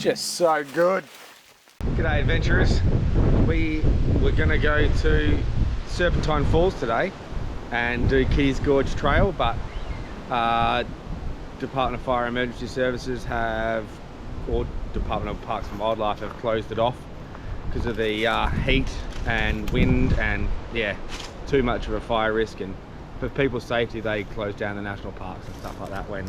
Just so good. G'day adventurers. We were going to go to Serpentine Falls today and do Kitty's Gorge Trail, but Department of Fire and Emergency Services or Department of Parks and Wildlife have closed it off because of the heat and wind, and yeah, too much of a fire risk, and for people's safety they close down the national parks and stuff like that when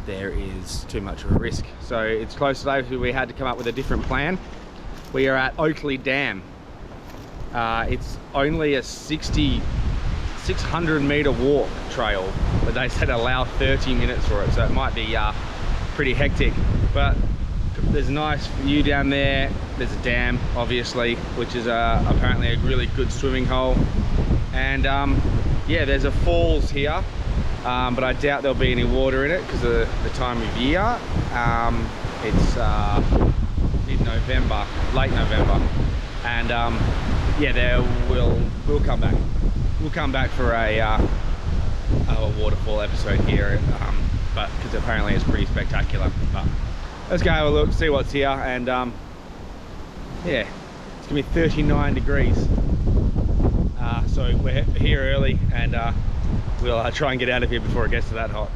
there is too much of a risk. So it's closed today, so we had to come up with a different plan. We are at Oakley Dam. It's only a 600 meter walk trail, but they said allow 30 minutes for it, so it might be pretty hectic. But there's a nice view down there. There's a dam, obviously, which is apparently a really good swimming hole. And yeah, there's a falls here, but I doubt there'll be any water in it because of the time of year. It's mid-November, late November, and yeah, we'll come back. We'll come back for a waterfall episode here, but because apparently it's pretty spectacular. But let's go have a look, see what's here, and yeah, it's gonna be 39 degrees. So we're here early, and we'll try and get out of here before it gets to that hot.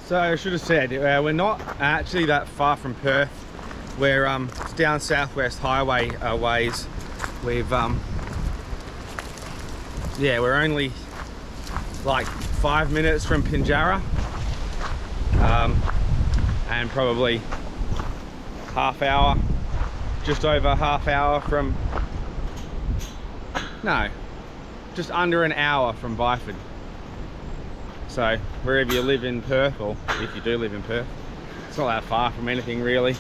So I should have said, we're not actually that far from Perth. We're it's down Southwest Highway ways. We've yeah, we're only like 5 minutes from Pinjarra, and probably half hour, just over half hour from, no, just under an hour from Byford. So wherever you live in Perth, or if you do live in Perth, it's not that far from anything really.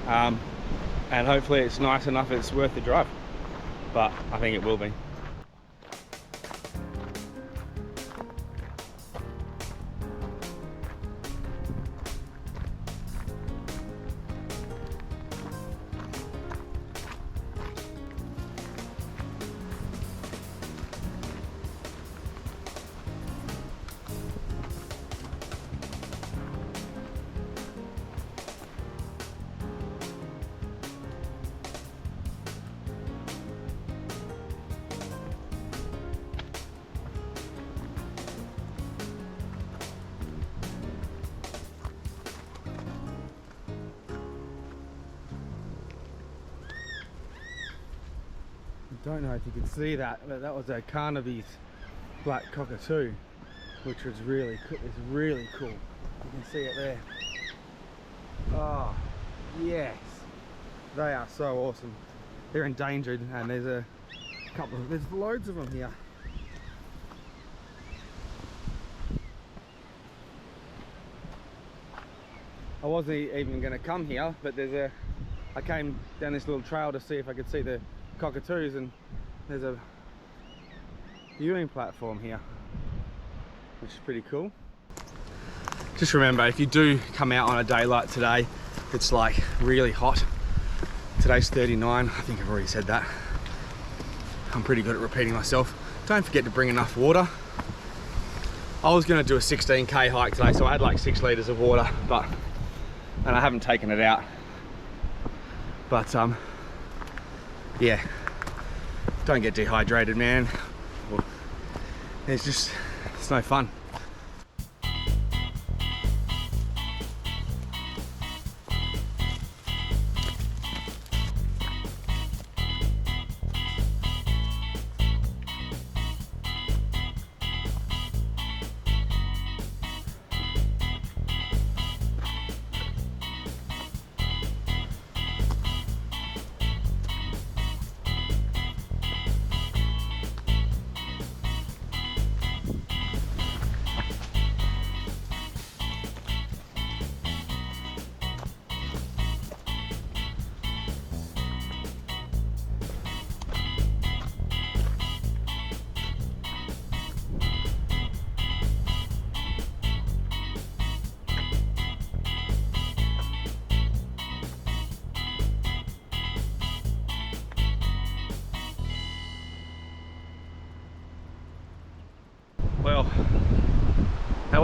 And hopefully it's nice enough it's worth the drive, but I think it will be. I don't know if you can see that, but that was a Carnaby's black cockatoo, which was really cool. It's really cool. You can see it there. Oh yes, they are so awesome. They're endangered, and there's loads of them here. I wasn't even going to come here, but I came down this little trail to see if I could see the cockatoos, and there's a viewing platform here, which is pretty cool. Just remember, if you do come out on a day like today, it's like really hot. Today's 39, I think I've already said that. I'm pretty good at repeating myself. Don't forget to bring enough water. I was going to do a 16k hike today, so I had like 6 litres of water, and I haven't taken it out. But yeah, don't get dehydrated, man. It's no fun.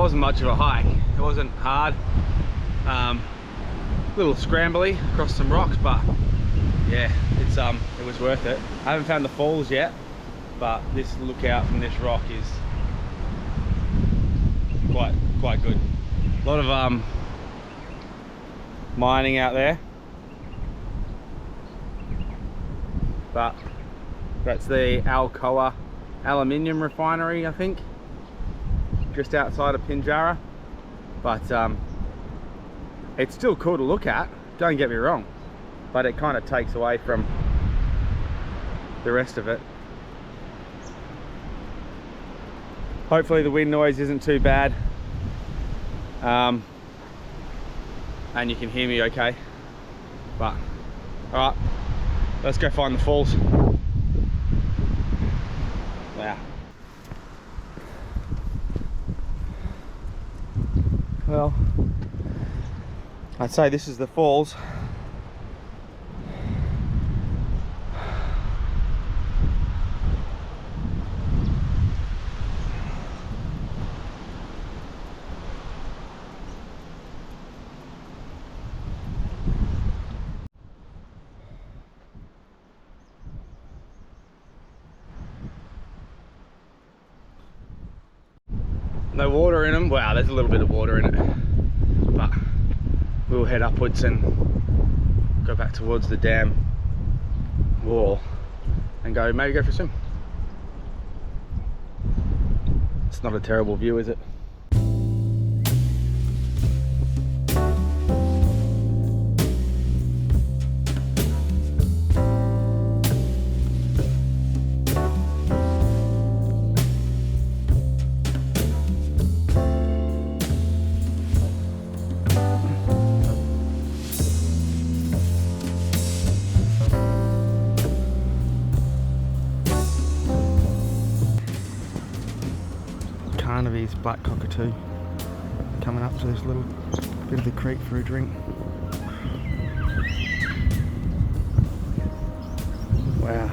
wasn't much of a hike. It wasn't hard. A little scrambly across some rocks, but yeah, it was worth it. I haven't found the falls yet, but this lookout from this rock is quite good. A lot of mining out there, but that's the Alcoa aluminium refinery, I think, just outside of Pinjarra. But it's still cool to look at, don't get me wrong, but it kind of takes away from the rest of it. Hopefully the wind noise isn't too bad, and you can hear me okay. But all right, let's go find the falls. Wow. Well, I'd say this is the falls. No water in them. Wow, there's a little bit of water in it, but we'll head upwards and go back towards the dam wall and maybe go for a swim. It's not a terrible view, is it? Carnaby's black cockatoo coming up to this little bit of the creek for a drink. Wow.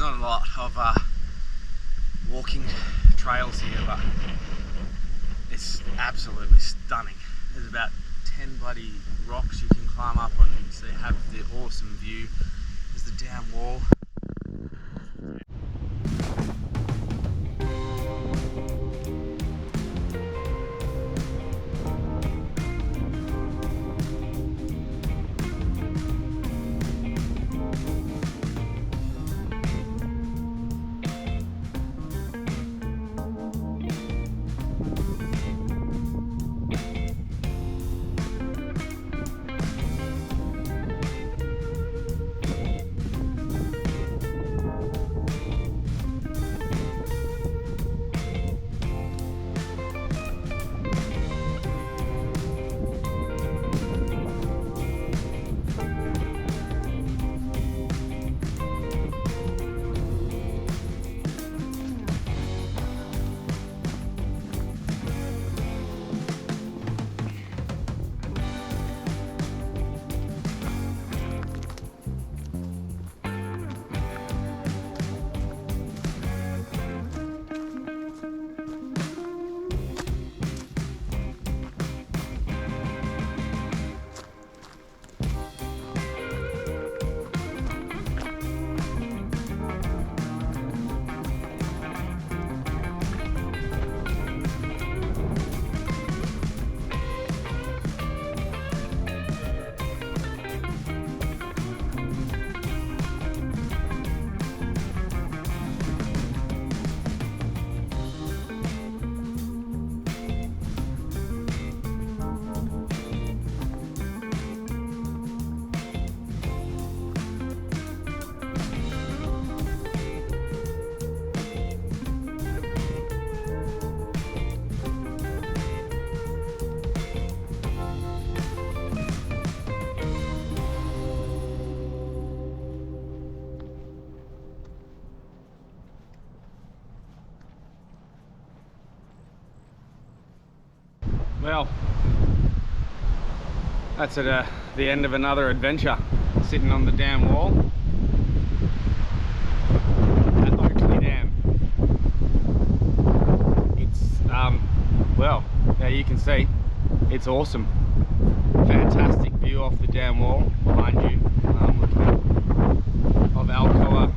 not a lot of walking trails here, but it's absolutely stunning. There's about 10 bloody rocks you can climb up on and see, have the awesome view. There's the dam wall. Well, that's at the end of another adventure, sitting on the dam wall at Oakley Dam. It's, well, yeah, you can see, it's awesome. Fantastic view off the dam wall behind you, of Alcoa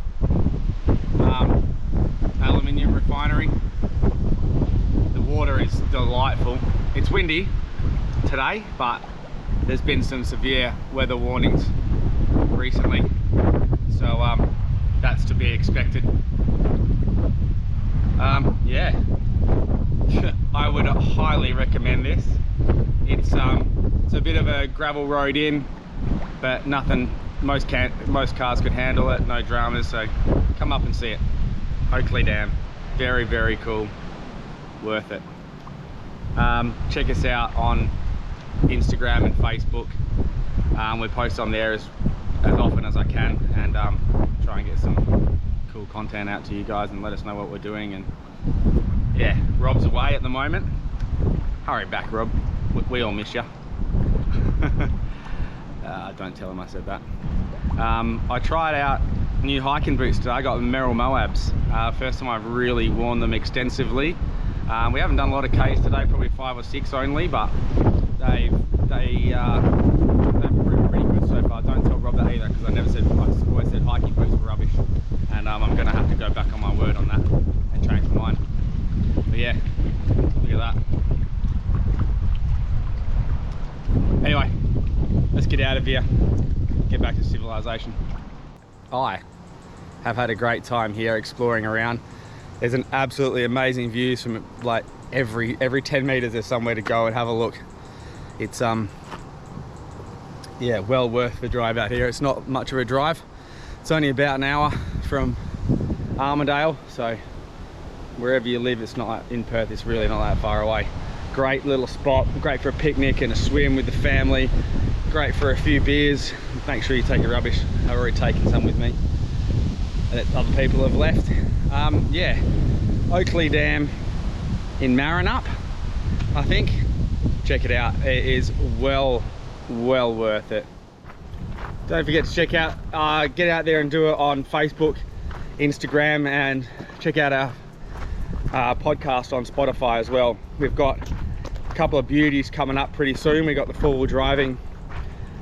aluminium refinery. The water is delightful. It's windy today, but there's been some severe weather warnings recently, so that's to be expected. Yeah, I would highly recommend this. It's a bit of a gravel road in, but nothing most cars could handle it, no dramas, so come up and see it. Oakley Dam, very, very cool, worth it. Check us out on Instagram and Facebook. We post on there as often as I can, and try and get some cool content out to you guys and let us know what we're doing. And yeah, Rob's away at the moment. Hurry back, Rob, we all miss you. Don't tell him I said that. I tried out new hiking boots today. I got the Merrell Moabs. First time I've really worn them extensively. We haven't done a lot of Ks today, probably 5 or 6 only, but they've proved pretty good so far. Don't tell Rob that either, because I always said hiking boots were rubbish, and I'm going to have to go back on my word on that and change my mind. But yeah, look at that. Anyway, let's get out of here, get back to civilization. I have had a great time here exploring around. There's an absolutely amazing views from like every 10 meters there's somewhere to go and have a look. It's yeah, well worth the drive out here. It's not much of a drive. It's only about an hour from Armidale, so wherever you live, it's not in Perth, it's really not that far away. Great little spot, great for a picnic and a swim with the family, great for a few beers. Make sure you take your rubbish. I've already taken some with me that other people have left. Yeah, Oakley Dam in Marrinup, I think. Check it out, it is well worth it. Don't forget to check out, get out there and do it on Facebook, Instagram, and check out our podcast on Spotify as well. We've got a couple of beauties coming up pretty soon. We got the four-wheel driving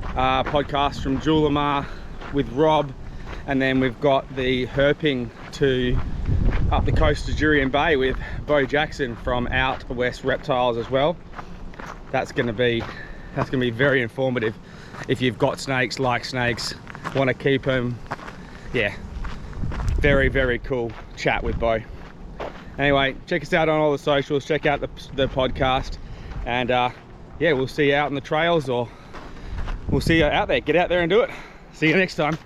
podcast from Julimar with Rob, and then we've got the herping to up the coast to Jurien Bay with Bo Jackson from Out West Reptiles as well. That's going to be very informative if you've got snakes, like snakes, want to keep them. Yeah, very, very cool chat with Bo. Anyway, check us out on all the socials, check out the podcast, and yeah, we'll see you out on the trails, or we'll see you out there. Get out there and do it. See you next time.